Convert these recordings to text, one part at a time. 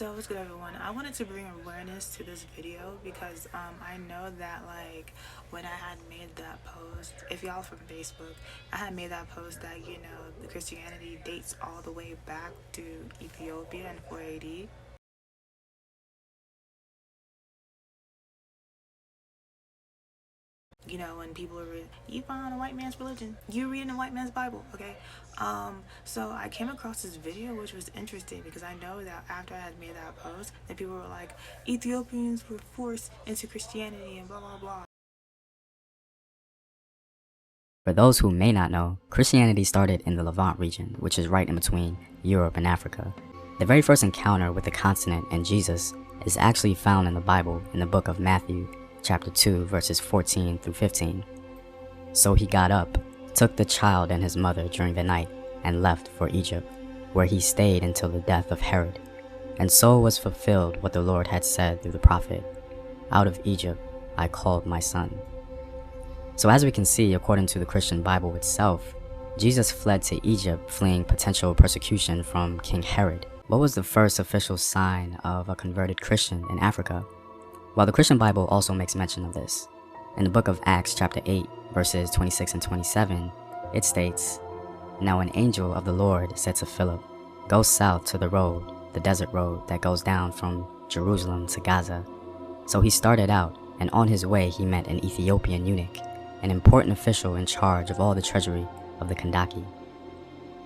So what's good, everyone? I wanted to bring awareness to this video because I know that when I had made that post, if y'all from Facebook, I had made that post that the Christianity dates all the way back to Ethiopia in 480. When people are you found a white man's religion, you're reading a white man's Bible, okay? So I came across this video which was interesting because I know that after I had made that post, that people were like, Ethiopians were forced into Christianity and blah blah blah. For those who may not know, Christianity started in the Levant region, which is right in between Europe and Africa. The very first encounter with the continent and Jesus is actually found in the Bible in the book of Matthew, chapter 2, verses 14 through 15. So he got up, took the child and his mother during the night, and left for Egypt, where he stayed until the death of Herod. And so was fulfilled what the Lord had said through the prophet, "Out of Egypt I called my son." So as we can see, according to the Christian Bible itself, Jesus fled to Egypt fleeing potential persecution from King Herod. What was the first official sign of a converted Christian in Africa? Well, the Christian Bible also makes mention of this. In the book of Acts chapter 8, verses 26 and 27, it states, "Now an angel of the Lord said to Philip, 'Go south to the road, the desert road that goes down from Jerusalem to Gaza.' So he started out, and on his way he met an Ethiopian eunuch, an important official in charge of all the treasury of the Kandake.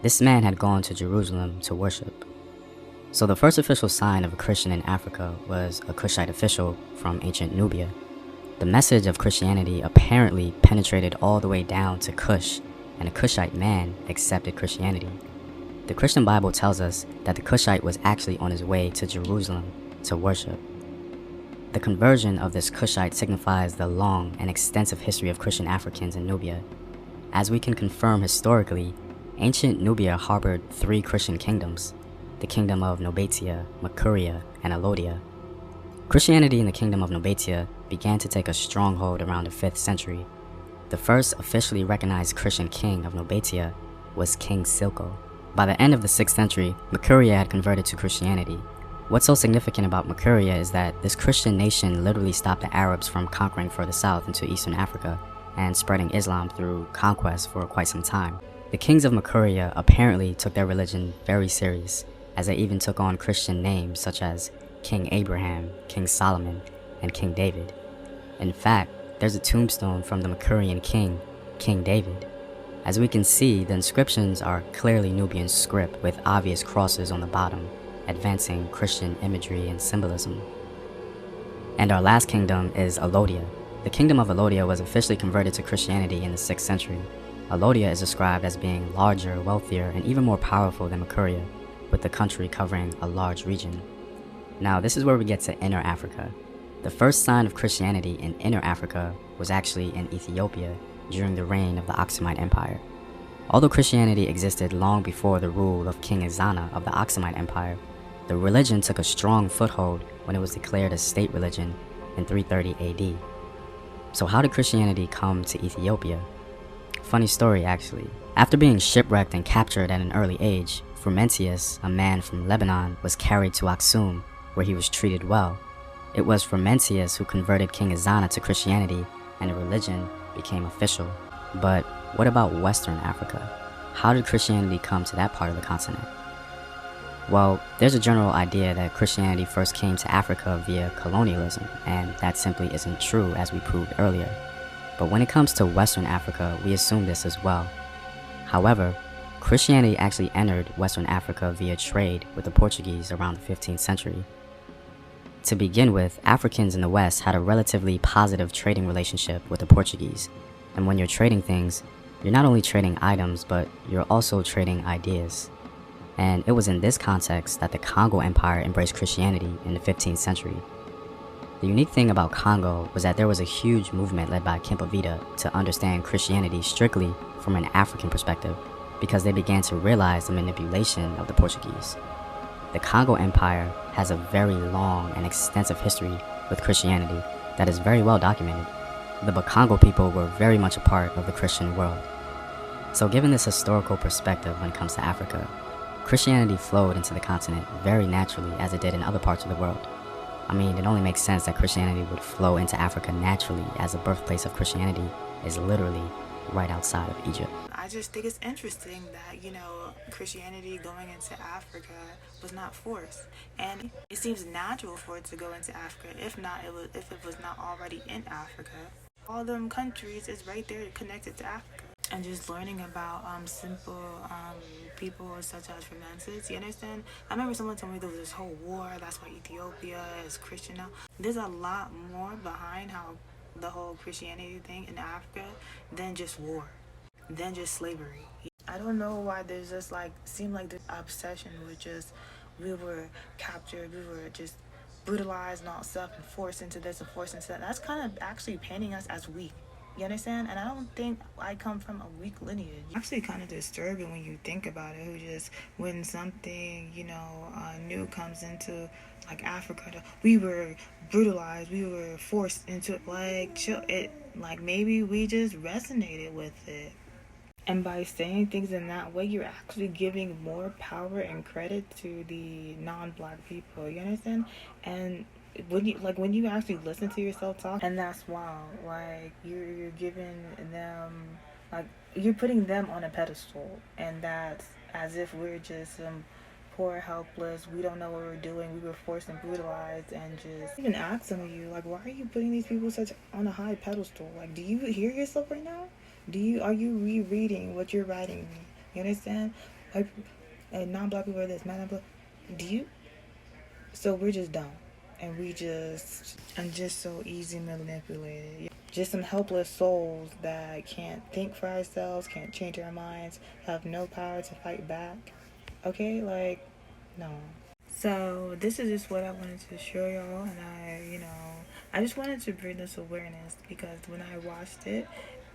This man had gone to Jerusalem to worship. So the first official sign of a Christian in Africa was a Cushite official from ancient Nubia. The message of Christianity apparently penetrated all the way down to Cush, and a Cushite man accepted Christianity. The Christian Bible tells us that the Cushite was actually on his way to Jerusalem to worship. The conversion of this Cushite signifies the long and extensive history of Christian Africans in Nubia. As we can confirm historically, ancient Nubia harbored 3 Christian kingdoms: the kingdom of Nobatia, Makuria, and Alodia. Christianity in the kingdom of Nobatia began to take a stronghold around the 5th century. The first officially recognized Christian king of Nobatia was King Silko. By the end of the 6th century, Makuria had converted to Christianity. What's so significant about Makuria is that this Christian nation literally stopped the Arabs from conquering further south into Eastern Africa and spreading Islam through conquest for quite some time. The kings of Makuria apparently took their religion very serious, as they even took on Christian names such as King Abraham, King Solomon, and King David. In fact, there's a tombstone from the Makurian king, King David. As we can see, the inscriptions are clearly Nubian script with obvious crosses on the bottom, advancing Christian imagery and symbolism. And our last kingdom is Alodia. The kingdom of Alodia was officially converted to Christianity in the 6th century. Alodia is described as being larger, wealthier, and even more powerful than Makuria, with the country covering a large region. Now, this is where we get to Inner Africa. The first sign of Christianity in Inner Africa was actually in Ethiopia during the reign of the Aksumite Empire. Although Christianity existed long before the rule of King Ezana of the Aksumite Empire, the religion took a strong foothold when it was declared a state religion in 330 AD. So how did Christianity come to Ethiopia? Funny story, actually. After being shipwrecked and captured at an early age, Frumentius, a man from Lebanon, was carried to Aksum, where he was treated well. It was Frumentius who converted King Ezana to Christianity, and the religion became official. But what about Western Africa? How did Christianity come to that part of the continent? Well, there's a general idea that Christianity first came to Africa via colonialism, and that simply isn't true, as we proved earlier. But when it comes to Western Africa, we assume this as well. However, Christianity actually entered Western Africa via trade with the Portuguese around the 15th century. To begin with, Africans in the West had a relatively positive trading relationship with the Portuguese. And when you're trading things, you're not only trading items, but you're also trading ideas. And it was in this context that the Congo Empire embraced Christianity in the 15th century. The unique thing about Congo was that there was a huge movement led by Kempavida to understand Christianity strictly from an African perspective, because they began to realize the manipulation of the Portuguese. The Congo Empire has a very long and extensive history with Christianity that is very well documented. The Bakongo people were very much a part of the Christian world. So given this historical perspective when it comes to Africa, Christianity flowed into the continent very naturally as it did in other parts of the world. I mean, it only makes sense that Christianity would flow into Africa naturally, as the birthplace of Christianity is literally right outside of Egypt. I just think it's interesting that, Christianity going into Africa was not forced. And it seems natural for it to go into Africa, if it was not already in Africa. All them countries is right there connected to Africa. And just learning about simple people such as romances, you understand? I remember someone told me there was this whole war, that's why Ethiopia is Christian now. There's a lot more behind how the whole Christianity thing in Africa than just war, than just slavery. I don't know why there's just seemed like this obsession with just, we were captured, we were just brutalized and all stuff and forced into this and forced into that. That's kind of actually painting us as weak. You understand? And I don't think I come from a weak lineage. It's actually kind of disturbing when you think about it, when something, new comes into Africa, we were brutalized, we were forced into it, maybe we just resonated with it. And by saying things in that way, you're actually giving more power and credit to the non-black people. You understand? And when you actually listen to yourself talk, and that's wild. You're giving them, you're putting them on a pedestal, and that's as if we're just some poor, helpless, we don't know what we're doing, we were forced and brutalized, and just even ask some of you, why are you putting these people on a high pedestal? Do you hear yourself right now? Are you rereading what you're writing me? You understand? Non-black people are this, non-black. Do you? So we're just dumb. And just so easy manipulated. Just some helpless souls that can't think for ourselves, can't change our minds, have no power to fight back. Okay? No. So this is just what I wanted to show y'all, and I just wanted to bring this awareness because when I watched it,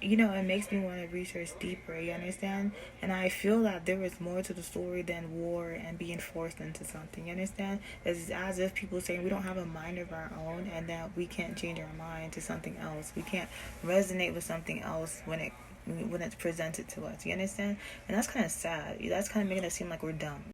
it makes me want to research deeper, you understand? And I feel that there is more to the story than war and being forced into something, you understand? It's as if people saying we don't have a mind of our own and that we can't change our mind to something else. We can't resonate with something else when it's presented to us, you understand? And that's kind of sad. That's kind of making us seem like we're dumb.